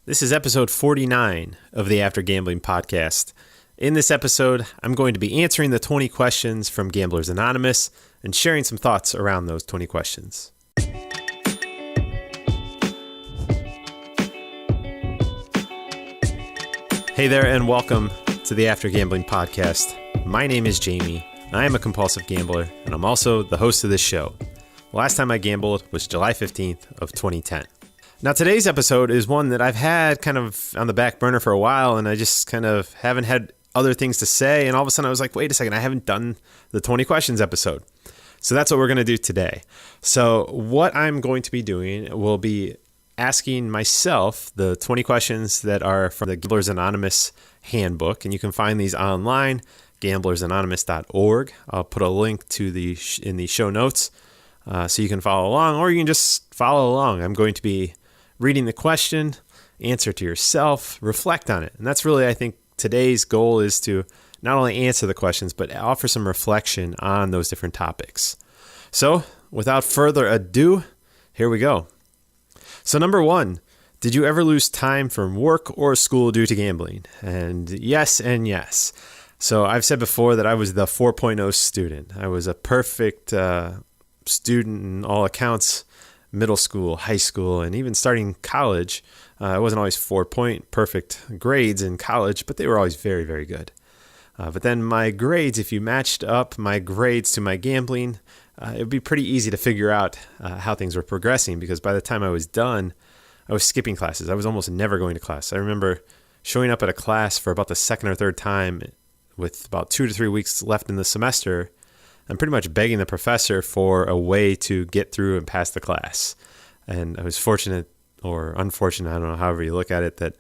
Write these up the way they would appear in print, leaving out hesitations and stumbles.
This is episode 49 of the After Gambling podcast. In this episode, I'm going to be answering the 20 questions from Gamblers Anonymous and sharing some thoughts around those 20 questions. Hey there, and welcome to the After Gambling podcast. My name is Jamie. I am a compulsive gambler, and I'm also the host of this show. The last time I gambled was July 15th of 2010. Now, today's episode is one that I've had kind of on the back burner for a while, and I just kind of haven't had other things to say, and all of a sudden I was like, wait a second, I haven't done the 20 questions episode. So that's what we're going to do today. So what I'm going to be doing will be asking myself the 20 questions that are from the Gamblers Anonymous handbook, and you can find these online, gamblersanonymous.org. I'll put a link to in the show notes so you can follow along, or you can just follow along. I'm going to be reading the question, answer to yourself, reflect on it. And that's really, I think, today's goal is to not only answer the questions, but offer some reflection on those different topics. So without further ado, here we go. So number one, did you ever lose time from work or school due to gambling? And yes. So I've said before that I was the 4.0 student. I was a perfect student in all accounts. Middle school, high school, and even starting college. I wasn't always 4-point perfect grades in college, but they were always very, very good. But then my grades, if you matched up my grades to my gambling, it would be pretty easy to figure out how things were progressing, because by the time I was done, I was skipping classes. I was almost never going to class. I remember showing up at a class for about the second or third time with about 2 to 3 weeks left in the semester. I'm pretty much begging the professor for a way to get through and pass the class. And I was fortunate or unfortunate, I don't know, however you look at it, that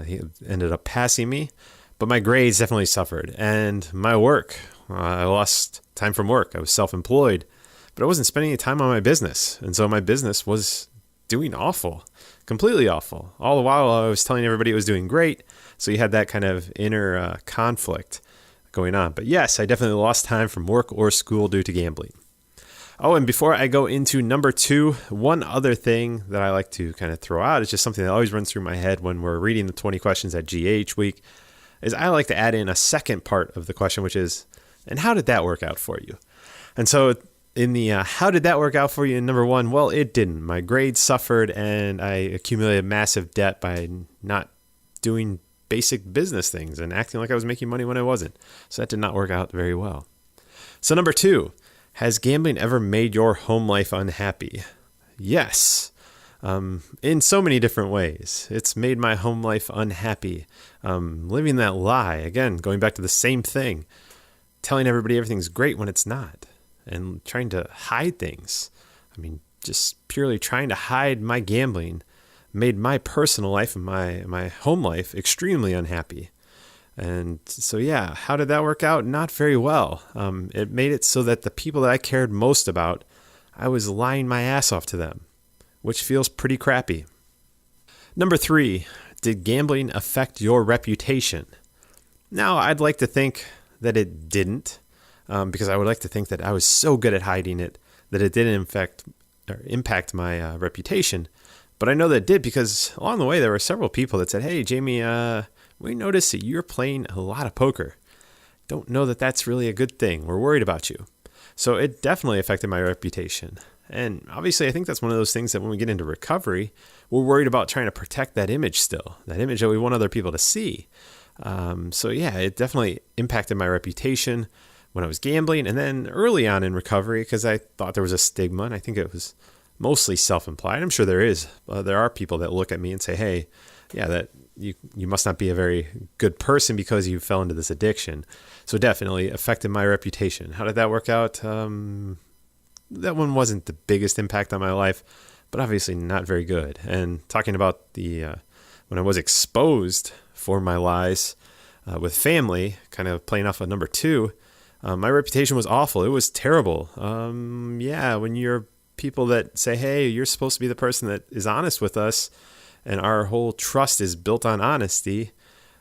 he ended up passing me. But my grades definitely suffered. And my work, I lost time from work. I was self-employed, but I wasn't spending any time on my business. And so my business was doing awful, completely awful. All the while I was telling everybody it was doing great. So you had that kind of inner conflict going on. But yes, I definitely lost time from work or school due to gambling. Oh, and before I go into number two, one other thing that I like to kind of throw out is just something that always runs through my head when we're reading the 20 questions at GA each week, is I like to add in a second part of the question, which is, and how did that work out for you? And so in the how did that work out for you in number one, well, it didn't. My grades suffered and I accumulated massive debt by not doing basic business things and acting like I was making money when I wasn't. So that did not work out very well. So number two, has gambling ever made your home life unhappy? Yes. In so many different ways. It's made my home life unhappy. Living that lie, again, going back to the same thing, telling everybody everything's great when it's not, and trying to hide things. I mean, just purely trying to hide my gambling made my personal life and my home life extremely unhappy. And so, yeah, how did that work out? Not very well. It made it so that the people that I cared most about, I was lying my ass off to them, which feels pretty crappy. Number three, did gambling affect your reputation? Now, I'd like to think that it didn't, because I would like to think that I was so good at hiding it that it didn't impact my reputation. But I know that it did, because along the way, there were several people that said, hey, Jamie, we noticed that you're playing a lot of poker. Don't know that that's really a good thing. We're worried about you. So it definitely affected my reputation. And obviously, I think that's one of those things that when we get into recovery, we're worried about trying to protect that image still, that image that we want other people to see. So yeah, it definitely impacted my reputation when I was gambling. And then early on in recovery, because I thought there was a stigma, and I think it was mostly self-implied. I'm sure there is. There are people that look at me and say, hey, yeah, that you must not be a very good person because you fell into this addiction. So it definitely affected my reputation. How did that work out? That one wasn't the biggest impact on my life, but obviously not very good. And talking about the when I was exposed for my lies with family, kind of playing off of number two, my reputation was awful. It was terrible. When you're people that say, hey, you're supposed to be the person that is honest with us, and our whole trust is built on honesty,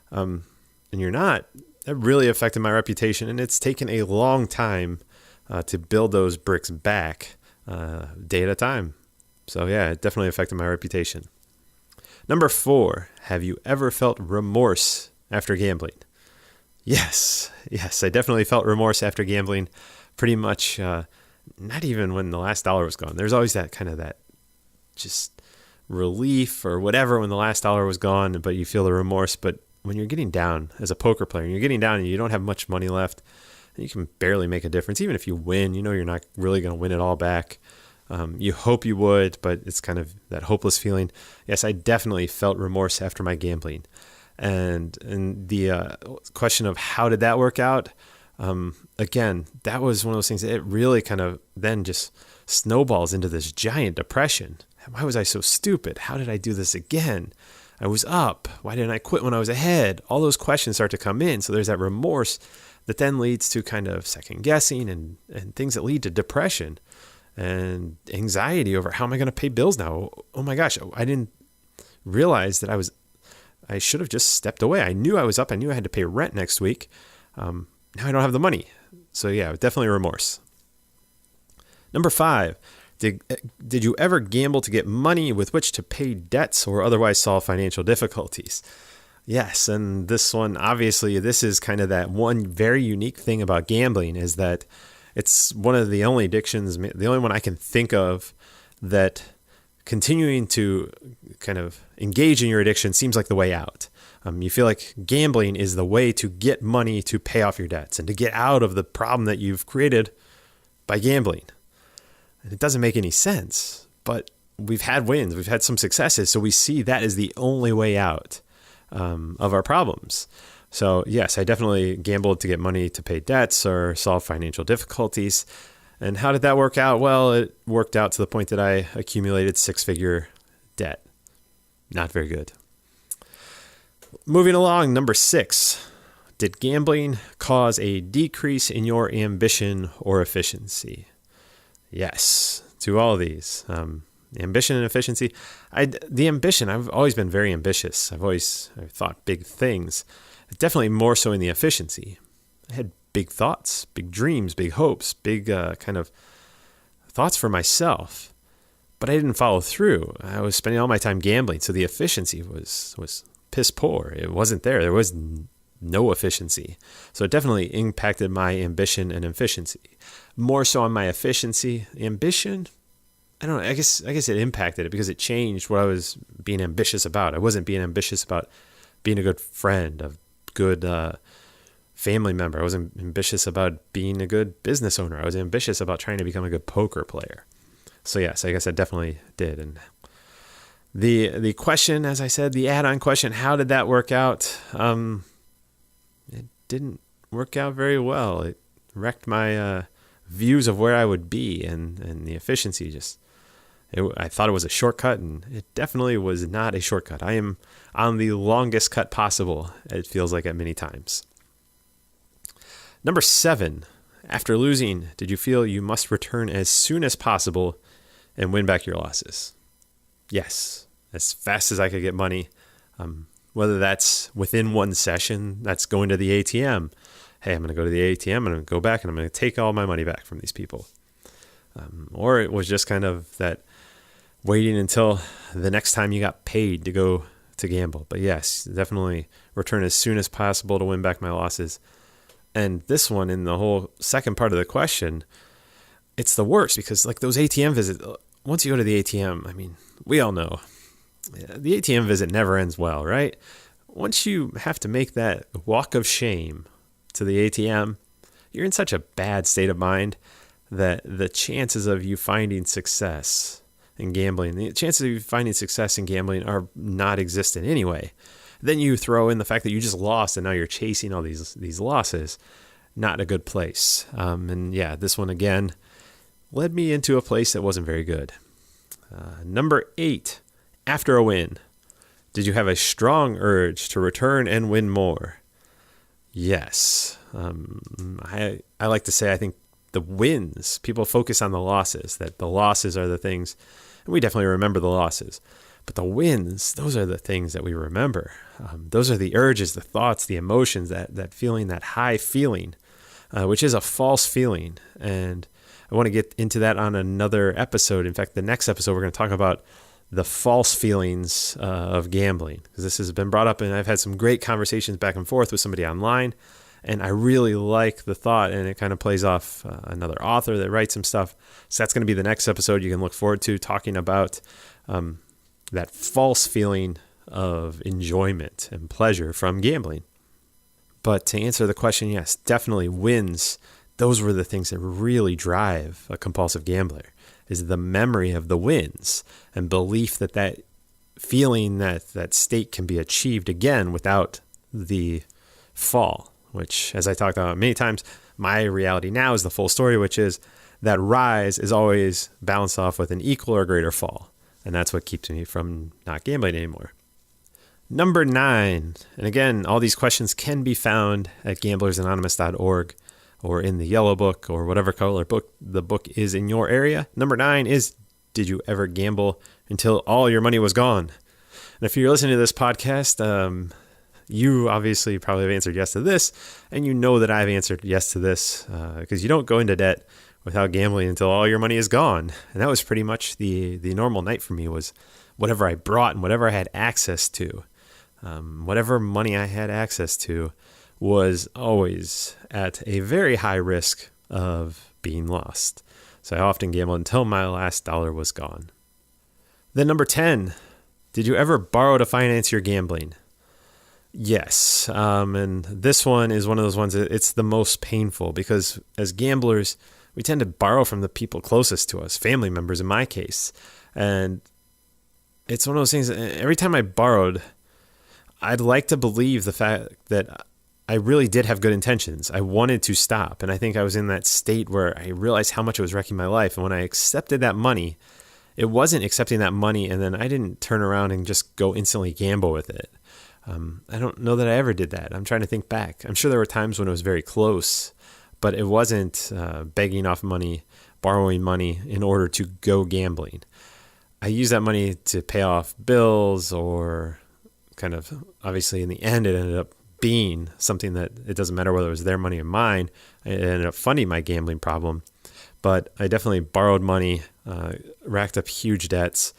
and you're not, that really affected my reputation. And it's taken a long time to build those bricks back day at a time. So yeah, it definitely affected my reputation. Number 4, have you ever felt remorse after gambling? Yes, I definitely felt remorse after gambling. Pretty much, not even when the last dollar was gone. There's always that kind of that just relief or whatever when the last dollar was gone, but you feel the remorse. But when you're getting down as a poker player, and you're getting down and you don't have much money left, and you can barely make a difference. Even if you win, you know you're not really going to win it all back. You hope you would, but it's kind of that hopeless feeling. Yes, I definitely felt remorse after my gambling. And the question of how did that work out? Again, that was one of those things that it really kind of then just snowballs into this giant depression. Why was I so stupid? How did I do this again? I was up. Why didn't I quit when I was ahead? All those questions start to come in. So there's that remorse that then leads to kind of second guessing and things that lead to depression and anxiety over how am I going to pay bills now? Oh my gosh, I didn't realize that I should have just stepped away. I knew I was up. I knew I had to pay rent next week. Now I don't have the money. So yeah, definitely remorse. Number 5, did you ever gamble to get money with which to pay debts or otherwise solve financial difficulties? Yes, and this one, obviously, this is kind of that one very unique thing about gambling is that it's one of the only addictions, the only one I can think of that continuing to kind of engage in your addiction seems like the way out. You feel like gambling is the way to get money to pay off your debts and to get out of the problem that you've created by gambling. And it doesn't make any sense, but we've had wins, we've had some successes, so we see that is the only way out of our problems. So yes, I definitely gambled to get money to pay debts or solve financial difficulties. And how did that work out? Well, it worked out to the point that I accumulated 6-figure debt. Not very good. Moving along, number 6. Did gambling cause a decrease in your ambition or efficiency? Yes, to all of these. Ambition and efficiency. The ambition, I've always been very ambitious. I've thought big things. Definitely more so in the efficiency. I had big thoughts, big dreams, big hopes, big kind of thoughts for myself. But I didn't follow through. I was spending all my time gambling, so the efficiency was piss poor. It wasn't there. There was no efficiency. So it definitely impacted my ambition and efficiency. More so on my efficiency. Ambition, I don't know. I guess it impacted it because it changed what I was being ambitious about. I wasn't being ambitious about being a good friend, a good family member. I wasn't ambitious about being a good business owner. I was ambitious about trying to become a good poker player. So yes, I guess I definitely did. And the question, as I said, the add-on question, how did that work out? It didn't work out very well. It wrecked my views of where I would be, and the efficiency I thought it was a shortcut, and it definitely was not a shortcut. I am on the longest cut possible, it feels like at many times. Number 7, after losing, did you feel you must return as soon as possible and win back your losses? Yes, as fast as I could get money. Whether that's within one session, that's going to the ATM. Hey, I'm going to go to the ATM, and I'm going to go back, and I'm going to take all my money back from these people. Or it was just kind of that waiting until the next time you got paid to go to gamble. But yes, definitely return as soon as possible to win back my losses. And this one, in the whole second part of the question, it's the worst because like those ATM visits, once you go to the ATM, I mean, we all know the ATM visit never ends well, right? Once you have to make that walk of shame to the ATM, you're in such a bad state of mind that the chances of you finding success in gambling, the chances of you finding success in gambling are not existent anyway. Then you throw in the fact that you just lost and now you're chasing all these losses. Not a good place. And yeah, this one again led me into a place that wasn't very good. Number 8, after a win, did you have a strong urge to return and win more? Yes. I like to say I think the wins, people focus on the losses, that the losses are the things, and we definitely remember the losses. But the wins, those are the things that we remember. Those are the urges, the thoughts, the emotions, that feeling, that high feeling, which is a false feeling. And I want to get into that on another episode. In fact, the next episode, we're going to talk about the false feelings of gambling, because this has been brought up and I've had some great conversations back and forth with somebody online, and I really like the thought, and it kind of plays off another author that writes some stuff. So that's going to be the next episode you can look forward to, talking about that false feeling of enjoyment and pleasure from gambling. But to answer the question, yes, definitely wins. Those were the things that really drive a compulsive gambler, is the memory of the wins and belief that that feeling, that state can be achieved again without the fall, which, as I talked about many times, my reality now is the full story, which is that rise is always balanced off with an equal or greater fall. And that's what keeps me from not gambling anymore. Number 9, and again, all these questions can be found at gamblersanonymous.org or in the yellow book or whatever color book the book is in your area. Number 9 is, did you ever gamble until all your money was gone? And if you're listening to this podcast, you obviously probably have answered yes to this, and you know that I've answered yes to this because you don't go into debt without gambling until all your money is gone. And that was pretty much the normal night for me, was whatever I brought and whatever I had access to. Whatever money I had access to was always at a very high risk of being lost. So I often gambled until my last dollar was gone. Then number 10, did you ever borrow to finance your gambling? Yes. And this one is one of those ones that it's the most painful, because as gamblers, we tend to borrow from the people closest to us, family members in my case. And it's one of those things, every time I borrowed, I'd like to believe the fact that I really did have good intentions. I wanted to stop. And I think I was in that state where I realized how much it was wrecking my life. And when I accepted that money, it wasn't accepting that money and then I didn't turn around and just go instantly gamble with it. I don't know that I ever did that. I'm trying to think back. I'm sure there were times when it was very close, but it wasn't begging off money, borrowing money in order to go gambling. I used that money to pay off bills, or kind of, obviously in the end, it ended up being something that it doesn't matter whether it was their money or mine. It ended up funding my gambling problem. But I definitely borrowed money, racked up huge debts.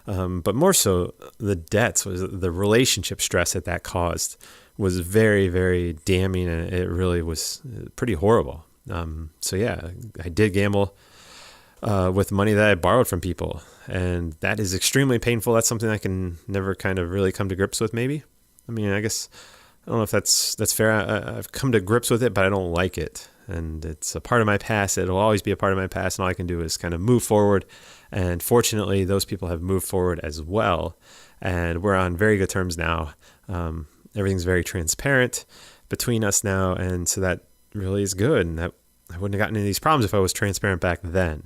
But more so, the debts, was the relationship stress that caused was very, very damning, and it really was pretty horrible. So yeah, I did gamble with money that I borrowed from people, and that is extremely painful. That's something I can never kind of really come to grips with, maybe. I mean, I guess, I don't know if that's fair. I've come to grips with it, but I don't like it. And it's a part of my past. It'll always be a part of my past, and all I can do is kind of move forward. And fortunately, those people have moved forward as well, and we're on very good terms now. Everything's very transparent between us now, and so that really is good. And that I wouldn't have gotten into these problems if I was transparent back then.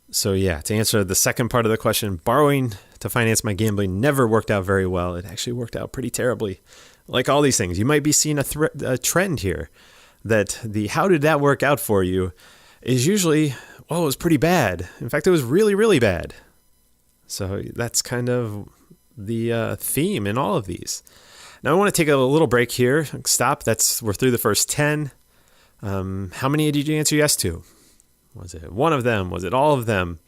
So yeah, to answer the second part of the question, borrowing to finance my gambling never worked out very well. It actually worked out pretty terribly. Like all these things, you might be seeing a trend here, that the how did that work out for you is usually, well, it was pretty bad. In fact, it was really, really bad. So that's kind of the theme in all of these. Now I want to take a little break here. Stop. We're through the first 10. How many did you answer yes to? Was it one of them? Was it all of them?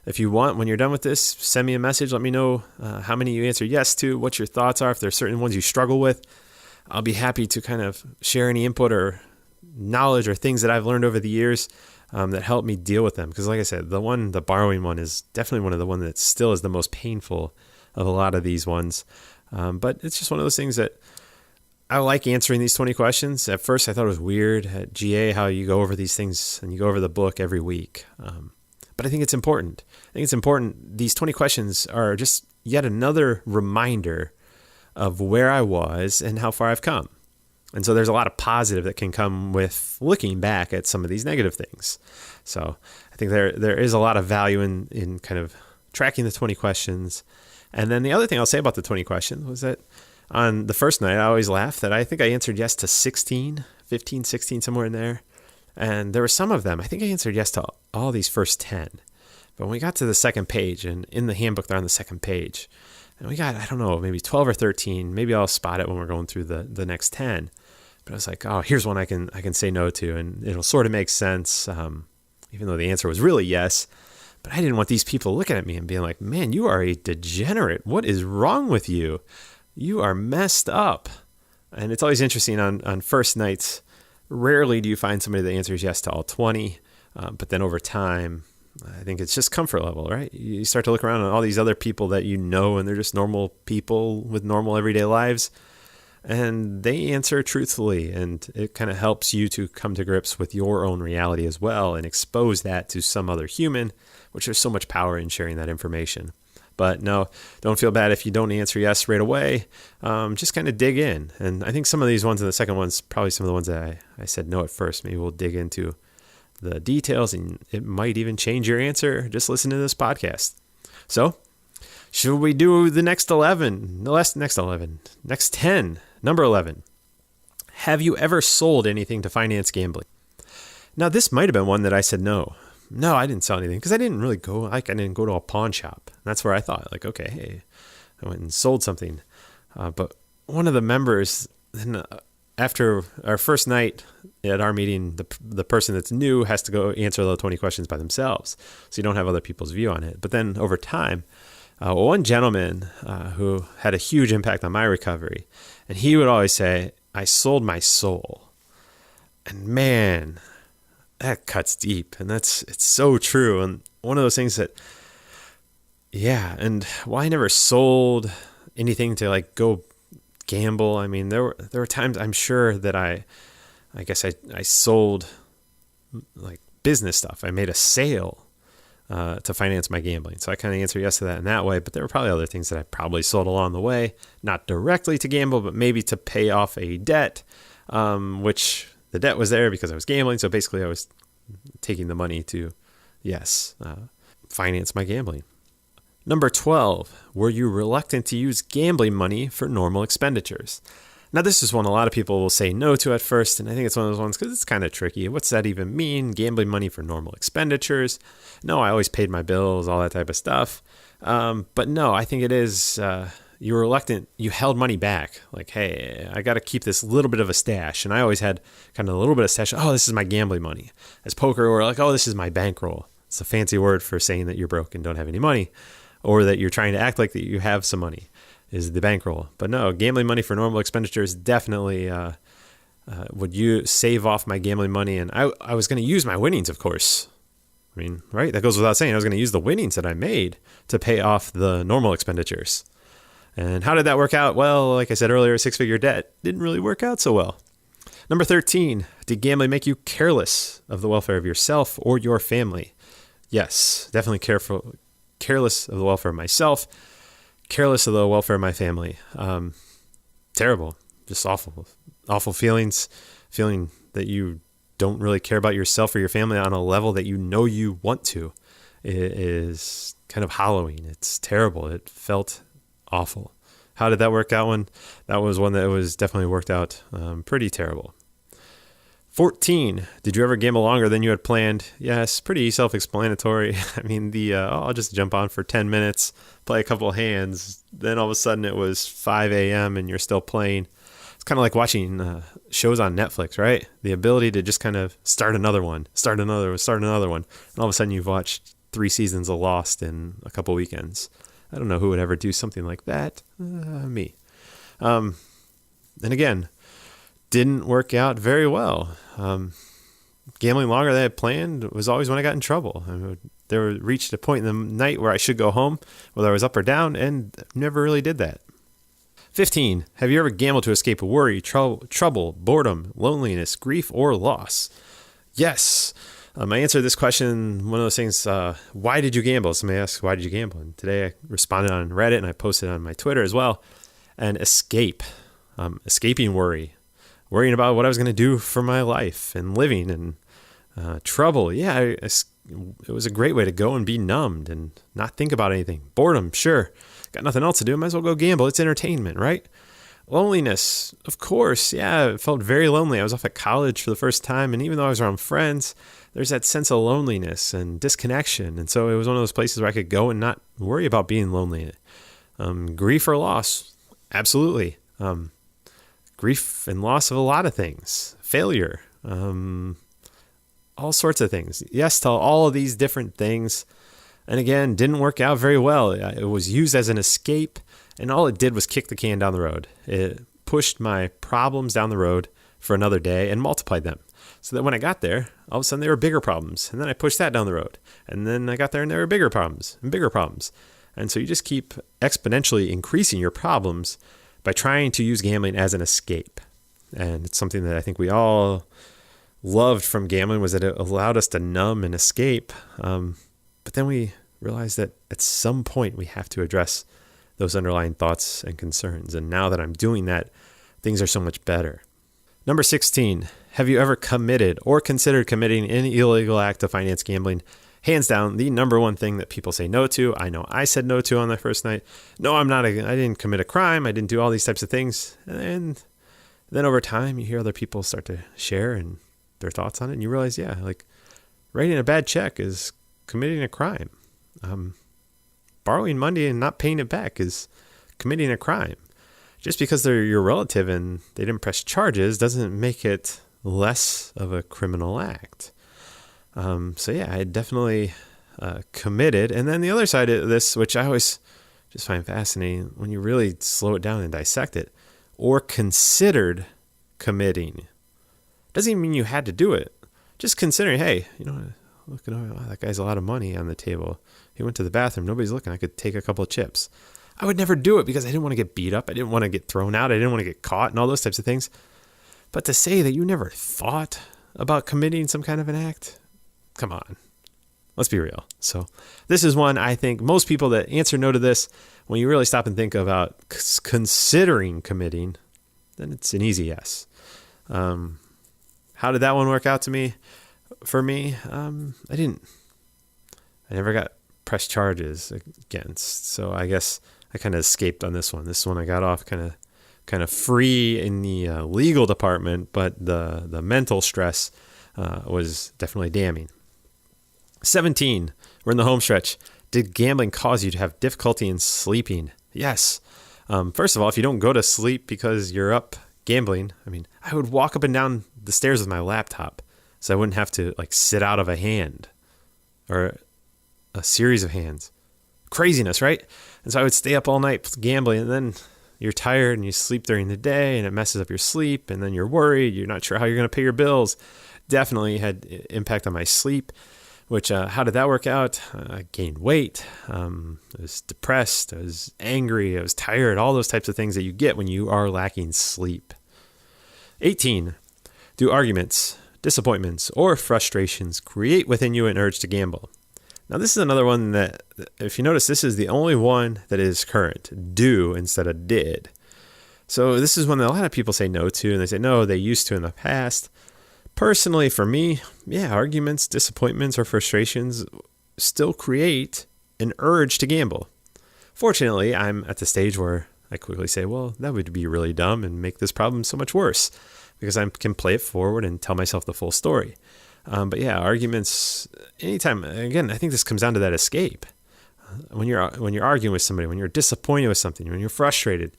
If you want, when you're done with this, send me a message. Let me know how many you answered yes to, what your thoughts are. If there's certain ones you struggle with, I'll be happy to kind of share any input or knowledge or things that I've learned over the years that help me deal with them. Because like I said, the borrowing one is definitely one of the ones that still is the most painful of a lot of these ones. But it's just one of those things that I like answering these 20 questions. At first, I thought it was weird at GA how you go over these things and you go over the book every week. But I think it's important. These 20 questions are just yet another reminder of where I was and how far I've come. And so there's a lot of positive that can come with looking back at some of these negative things. So I think there is a lot of value in kind of tracking the 20 questions. And then the other thing I'll say about the 20 questions was that on the first night, I always laugh that I think I answered yes to 15, 16, somewhere in there. And there were some of them, I think I answered yes to all these first 10. But when we got to the second page, and in the handbook, they're on the second page, and we got, I don't know, maybe 12 or 13. Maybe I'll spot it when we're going through the next 10. But I was like, oh, here's one I can say no to, and it'll sort of make sense, even though the answer was really yes. But I didn't want these people looking at me and being like, man, you are a degenerate. What is wrong with you? You are messed up. And it's always interesting on first nights. Rarely do you find somebody that answers yes to all 20. But then over time, I think it's just comfort level, right? You start to look around at all these other people that you know, and they're just normal people with normal everyday lives. And they answer truthfully, and it kind of helps you to come to grips with your own reality as well and expose that to some other human, which there's so much power in sharing that information. But no, don't feel bad if you don't answer yes right away. Just kind of dig in. And I think some of these ones in the second one's probably some of the ones that I said no at first. Maybe we'll dig into the details, and it might even change your answer. Just listen to this podcast. So, should we do the next 11? Next 10. Number 11. Have you ever sold anything to finance gambling? Now, this might have been one that I said no. No, I didn't sell anything because I didn't really go, I didn't go to a pawn shop. That's where I thought, like, okay, hey, I went and sold something. But one of the members, after our first night at our meeting, the person that's new has to go answer the 20 questions by themselves. So you don't have other people's view on it. But then over time, one gentleman who had a huge impact on my recovery, and he would always say, I sold my soul. And man, that cuts deep. And it's so true. And one of those things that, yeah, and well, I never sold anything to like go gamble. I mean, there were times I'm sure that I guess I sold like business stuff. I made a sale to finance my gambling. So I kind of answer yes to that in that way. But there were probably other things that I probably sold along the way, not directly to gamble, but maybe to pay off a debt, which the debt was there because I was gambling. So basically I was taking the money to, finance my gambling. Number 12, were you reluctant to use gambling money for normal expenditures? Now, this is one a lot of people will say no to at first, and I think it's one of those ones because it's kind of tricky. What's that even mean? Gambling money for normal expenditures? No, I always paid my bills, all that type of stuff. But no, I think it is, you were reluctant. You held money back. Like, hey, I got to keep this little bit of a stash. And I always had kind of a little bit of stash. Oh, this is my gambling money. As poker, or like, oh, this is my bankroll. It's a fancy word for saying that you're broke and don't have any money, or that you're trying to act like that you have some money, is the bankroll. But no, gambling money for normal expenditures definitely would you save off my gambling money. And I was going to use my winnings, of course. I mean, right? That goes without saying. I was going to use the winnings that I made to pay off the normal expenditures. And how did that work out? Well, like I said earlier, a six-figure debt didn't really work out so well. Number 13, did gambling make you careless of the welfare of yourself or your family? Yes, definitely careless of the welfare of myself, careless of the welfare of my family. Terrible, just awful feelings, feeling that you don't really care about yourself or your family on a level that you know you want to. It is kind of hollowing. It's terrible. It felt awful. How did that work out? That was one that was definitely worked out pretty terrible. 14. Did you ever gamble longer than you had planned? Yes, pretty self-explanatory. I mean, I'll just jump on for 10 minutes, play a couple hands. Then all of a sudden it was 5 a.m. and you're still playing. It's kind of like watching shows on Netflix, right? The ability to just kind of start another one. And all of a sudden you've watched 3 seasons of Lost in a couple weekends. I don't know who would ever do something like that. Me. And again, didn't work out very well. Gambling longer than I had planned was always when I got in trouble. There reached a point in the night where I should go home, whether I was up or down, and never really did that. 15. Have you ever gambled to escape worry, trouble, boredom, loneliness, grief, or loss? Yes. I answered this question, one of those things, why did you gamble? Somebody asked, why did you gamble? And today I responded on Reddit and I posted on my Twitter as well. And escaping worry, worrying about what I was going to do for my life and living, and trouble. Yeah, it was a great way to go and be numbed and not think about anything. Boredom, sure. Got nothing else to do. Might as well go gamble. It's entertainment, right? Loneliness, of course. Yeah, it felt very lonely. I was off at college for the first time, and even though I was around friends, there's that sense of loneliness and disconnection. And so it was one of those places where I could go and not worry about being lonely. Grief or loss, absolutely. Grief and loss of a lot of things. Failure, all sorts of things. Yes to all of these different things. And again, didn't work out very well. It was used as an escape, and all it did was kick the can down the road. It pushed my problems down the road for another day and multiplied them. So that when I got there, all of a sudden there were bigger problems. And then I pushed that down the road. And then I got there and there were bigger problems and bigger problems. And so you just keep exponentially increasing your problems by trying to use gambling as an escape. And it's something that I think we all loved from gambling, was that it allowed us to numb and escape. But then we realized that at some point we have to address those underlying thoughts and concerns. And now that I'm doing that, things are so much better. Number 16, have you ever committed or considered committing any illegal act of finance gambling? Hands down, the number one thing that people say no to. I know I said no to on the first night. No, I didn't commit a crime. I didn't do all these types of things. And then over time, you hear other people start to share and their thoughts on it. And you realize, yeah, like writing a bad check is committing a crime. Borrowing money and not paying it back is committing a crime. Just because they're your relative and they didn't press charges doesn't make it less of a criminal act. So yeah, I definitely committed. And then the other side of this, which I always just find fascinating, when you really slow it down and dissect it, or considered committing. Doesn't even mean you had to do it. Just considering, hey, look at that guy's a lot of money on the table. He went to the bathroom. Nobody's looking. I could take a couple of chips. I would never do it because I didn't want to get beat up. I didn't want to get thrown out. I didn't want to get caught and all those types of things. But to say that you never thought about committing some kind of an act, come on. Let's be real. So this is one I think most people that answer no to this, when you really stop and think about considering committing, then it's an easy yes. How did that one work out for me? I never got pressed charges against. So I guess I kind of escaped on this one. This one I got off kind of free in the legal department, but the mental stress was definitely damning. 17, we're in the home stretch. Did gambling cause you to have difficulty in sleeping? Yes. First of all, if you don't go to sleep because you're up gambling, I would walk up and down the stairs with my laptop so I wouldn't have to sit out of a hand or a series of hands. Craziness, right? And so I would stay up all night gambling, and then you're tired and you sleep during the day and it messes up your sleep, and then you're worried. You're not sure how you're going to pay your bills. Definitely had impact on my sleep, which how did that work out? I gained weight. I was depressed. I was angry. I was tired. All those types of things that you get when you are lacking sleep. 18, do arguments, disappointments, or frustrations create within you an urge to gamble? Now, this is another one that, if you notice, this is the only one that is current, do instead of did. So this is one that a lot of people say no to, and they say, no, they used to in the past. Personally, for me, yeah, arguments, disappointments, or frustrations still create an urge to gamble. Fortunately, I'm at the stage where I quickly say, well, that would be really dumb and make this problem so much worse, because I can play it forward and tell myself the full story. But yeah, arguments, anytime, again, I think this comes down to that escape. When you're arguing with somebody, when you're disappointed with something, when you're frustrated,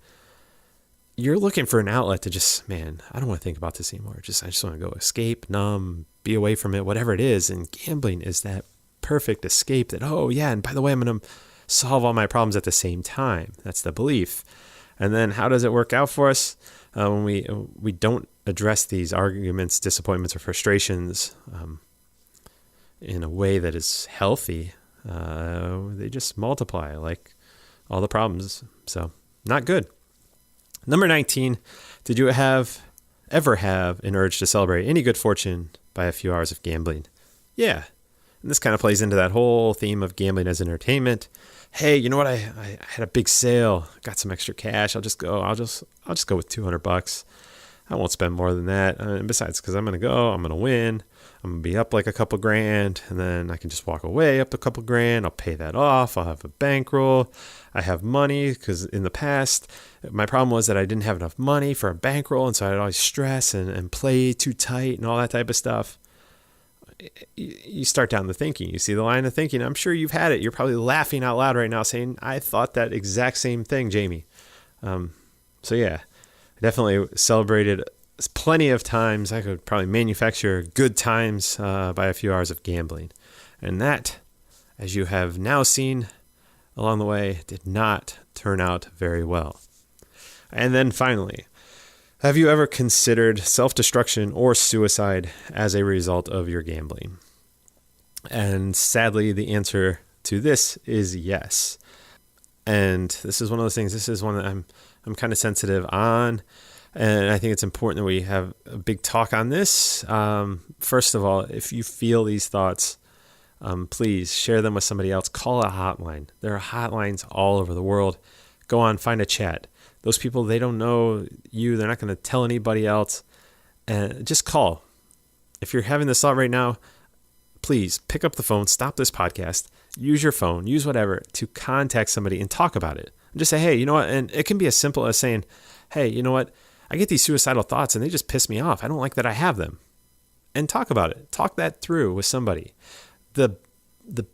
you're looking for an outlet to just, man, I don't want to think about this anymore. I just want to go escape, numb, be away from it, whatever it is. And gambling is that perfect escape that, oh yeah, and by the way, I'm going to solve all my problems at the same time. That's the belief. And then how does it work out for us? When we don't address these arguments, disappointments, or frustrations in a way that is healthy, they just multiply like all the problems. So not good. Number 19, did you ever have an urge to celebrate any good fortune by a few hours of gambling? Yeah. And this kind of plays into that whole theme of gambling as entertainment. Hey, you know what? I had a big sale, got some extra cash. I'll just go with $200. I won't spend more than that. And besides, because I'm going to win. I'm going to be up like a couple grand, and then I can just walk away up a couple grand. I'll pay that off. I'll have a bankroll. I have money, because in the past, my problem was that I didn't have enough money for a bankroll, and so I'd always stress and play too tight and all that type of stuff. You start down the thinking. You see the line of thinking. I'm sure you've had it. You're probably laughing out loud right now saying, I thought that exact same thing, Jamie. So yeah, I definitely celebrated plenty of times. I could probably manufacture good times by a few hours of gambling. And that, as you have now seen along the way, did not turn out very well. And then finally, have you ever considered self-destruction or suicide as a result of your gambling? And sadly, the answer to this is yes. And this is one of those things, this is one that I'm kind of sensitive on. And I think it's important that we have a big talk on this. First of all, if you feel these thoughts, please share them with somebody else. Call a hotline. There are hotlines all over the world. Go on, find a chat. Those people, they don't know you. They're not going to tell anybody else. And just call. If you're having this thought right now, please pick up the phone, stop this podcast, use your phone, use whatever to contact somebody and talk about it. And just say, hey, you know what? And it can be as simple as saying, hey, you know what? I get these suicidal thoughts and they just piss me off. I don't like that I have them. And talk about it. Talk that through with somebody. The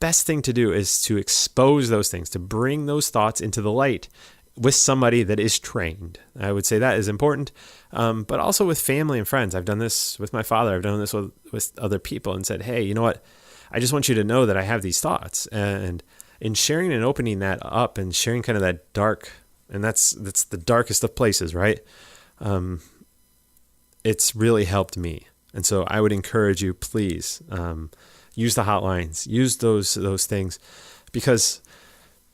best thing to do is to expose those things, to bring those thoughts into the light with somebody that is trained. I would say that is important, but also with family and friends. I've done this with my father. I've done this with other people and said, hey, you know what? I just want you to know that I have these thoughts. And in sharing and opening that up and sharing kind of that dark, and that's the darkest of places, right? It's really helped me. And so I would encourage you, please, use the hotlines, use those things, because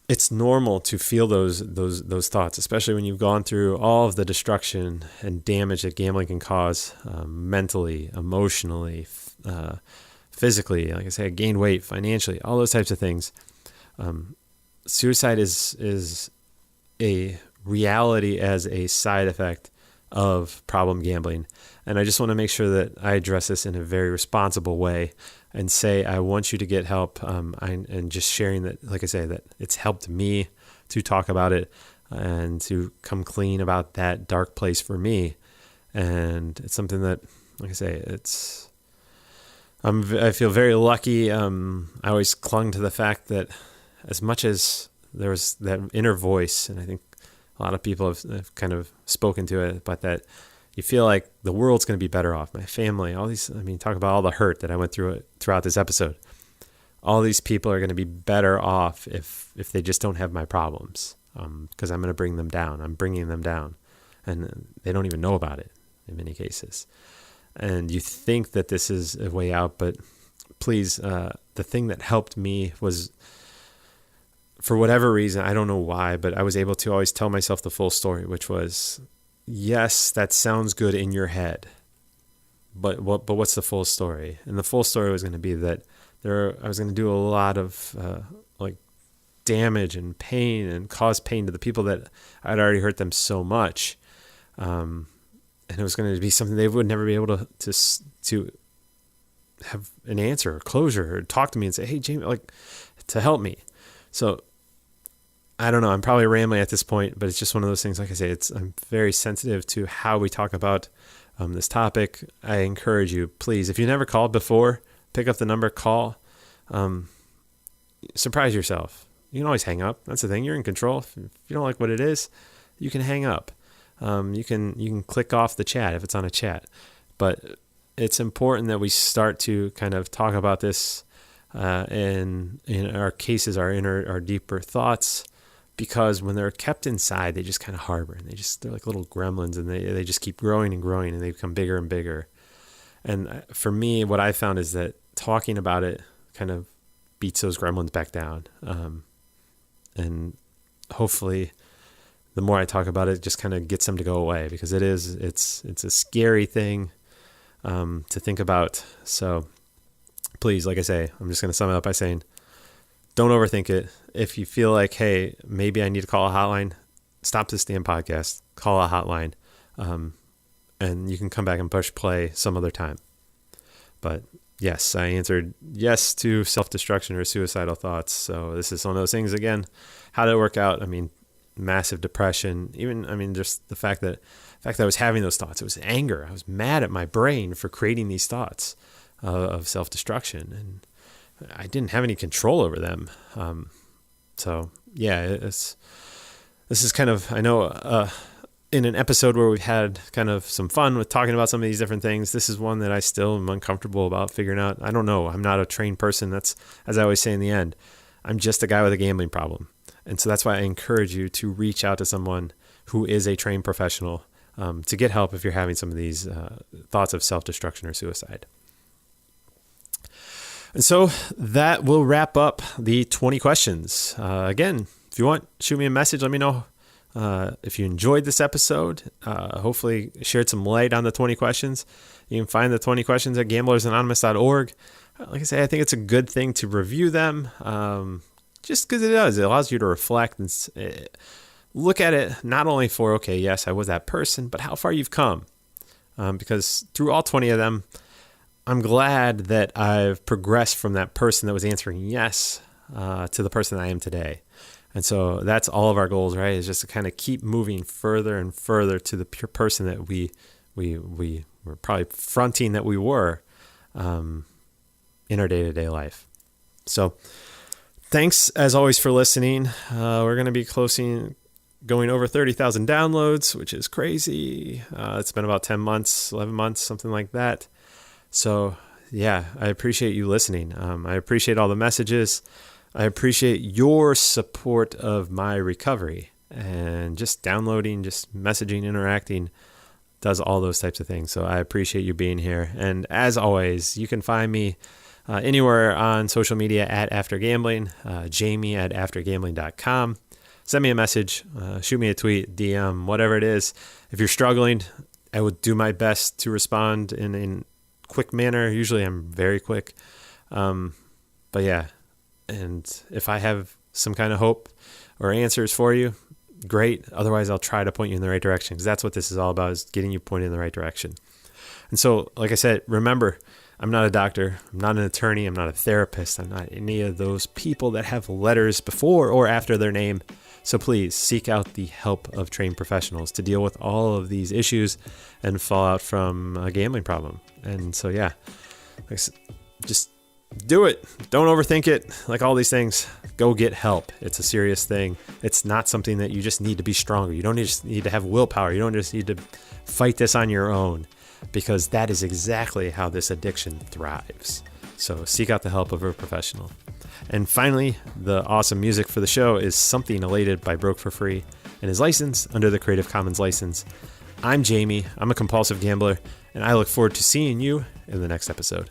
it's normal to feel those thoughts, especially when you've gone through all of the destruction and damage that gambling can cause, mentally, emotionally, physically. Like I say, I gained weight, financially, all those types of things. Suicide is a reality as a side effect of problem gambling. And I just want to make sure that I address this in a very responsible way and say, I want you to get help. And just sharing that, like I say, that it's helped me to talk about it and to come clean about that dark place for me. And it's something that, like I say, I feel very lucky. I always clung to the fact that as much as there was that inner voice, and I think a lot of people have kind of spoken to it, but that you feel like the world's going to be better off. My family, all these, talk about all the hurt that I went through throughout this episode. All these people are going to be better off if they just don't have my problems, because I'm going to bring them down. I'm bringing them down, and they don't even know about it in many cases. And you think that this is a way out, but please, the thing that helped me was, for whatever reason, I don't know why, but I was able to always tell myself the full story, which was, yes, that sounds good in your head, but what's the full story? And the full story was going to be that I was going to do a lot of damage and pain and cause pain to the people that I'd already hurt them so much, and it was going to be something they would never be able to have an answer or closure or talk to me and say, hey, Jamie, to help me. So I don't know. I'm probably rambling at this point, but it's just one of those things. Like I say, I'm very sensitive to how we talk about this topic. I encourage you, please, if you never called before, pick up the number, call, surprise yourself. You can always hang up. That's the thing. You're in control. If you don't like what it is, you can hang up. You can click off the chat if it's on a chat, but it's important that we start to kind of talk about this in our cases, our deeper thoughts. Because when they're kept inside, they just kind of harbor, and they're like little gremlins, and they just keep growing and growing, and they become bigger and bigger. And for me, what I found is that talking about it kind of beats those gremlins back down. And hopefully the more I talk about it, just kind of gets them to go away, because it's a scary thing to think about. So please, like I say, I'm just going to sum it up by saying, don't overthink it. If you feel like, hey, maybe I need to call a hotline, stop this damn podcast, call a hotline, and you can come back and push play some other time. But yes, I answered yes to self-destruction or suicidal thoughts. So this is one of those things, again, how did it work out? Massive depression, even, just the fact that I was having those thoughts, it was anger. I was mad at my brain for creating these thoughts of self-destruction, and I didn't have any control over them. So yeah, this is kind of, I know, in an episode where we've had kind of some fun with talking about some of these different things, this is one that I still am uncomfortable about figuring out. I don't know. I'm not a trained person. That's, as I always say in the end, I'm just a guy with a gambling problem. And so that's why I encourage you to reach out to someone who is a trained professional to get help if you're having some of these thoughts of self-destruction or suicide. And so that will wrap up the 20 questions. Again, if you want, shoot me a message. Let me know if you enjoyed this episode. Hopefully shared some light on the 20 questions. You can find the 20 questions at gamblersanonymous.org. Like I say, I think it's a good thing to review them just because it does. It allows you to reflect and look at it not only for, okay, yes, I was that person, but how far you've come. Because through all 20 of them, I'm glad that I've progressed from that person that was answering yes to the person I am today. And so that's all of our goals, right? Is just to kind of keep moving further and further to the pure person that we were probably fronting that we were in our day-to-day life. So thanks as always for listening. We're going to be going over 30,000 downloads, which is crazy. It's been about 10 months, 11 months, something like that. So yeah, I appreciate you listening. I appreciate all the messages. I appreciate your support of my recovery, and just downloading, just messaging, interacting does all those types of things. So I appreciate you being here. And as always, you can find me anywhere on social media at AfterGambling, Jamie at AfterGambling.com. Send me a message, shoot me a tweet, DM, whatever it is. If you're struggling, I will do my best to respond in quick manner. Usually I'm very quick. But yeah, and if I have some kind of hope or answers for you, great. Otherwise, I'll try to point you in the right direction, because that's what this is all about, is getting you pointed in the right direction. And so, like I said, remember, I'm not a doctor. I'm not an attorney. I'm not a therapist. I'm not any of those people that have letters before or after their name. So please seek out the help of trained professionals to deal with all of these issues and fallout from a gambling problem. And so, yeah, just do it. Don't overthink it. Like all these things, go get help. It's a serious thing. It's not something that you just need to be stronger. You don't just need to have willpower. You don't just need to fight this on your own, because that is exactly how this addiction thrives. So seek out the help of a professional. And finally, the awesome music for the show is Something Elated by Broke for Free and is licensed under the Creative Commons license. I'm Jamie. I'm a compulsive gambler, and I look forward to seeing you in the next episode.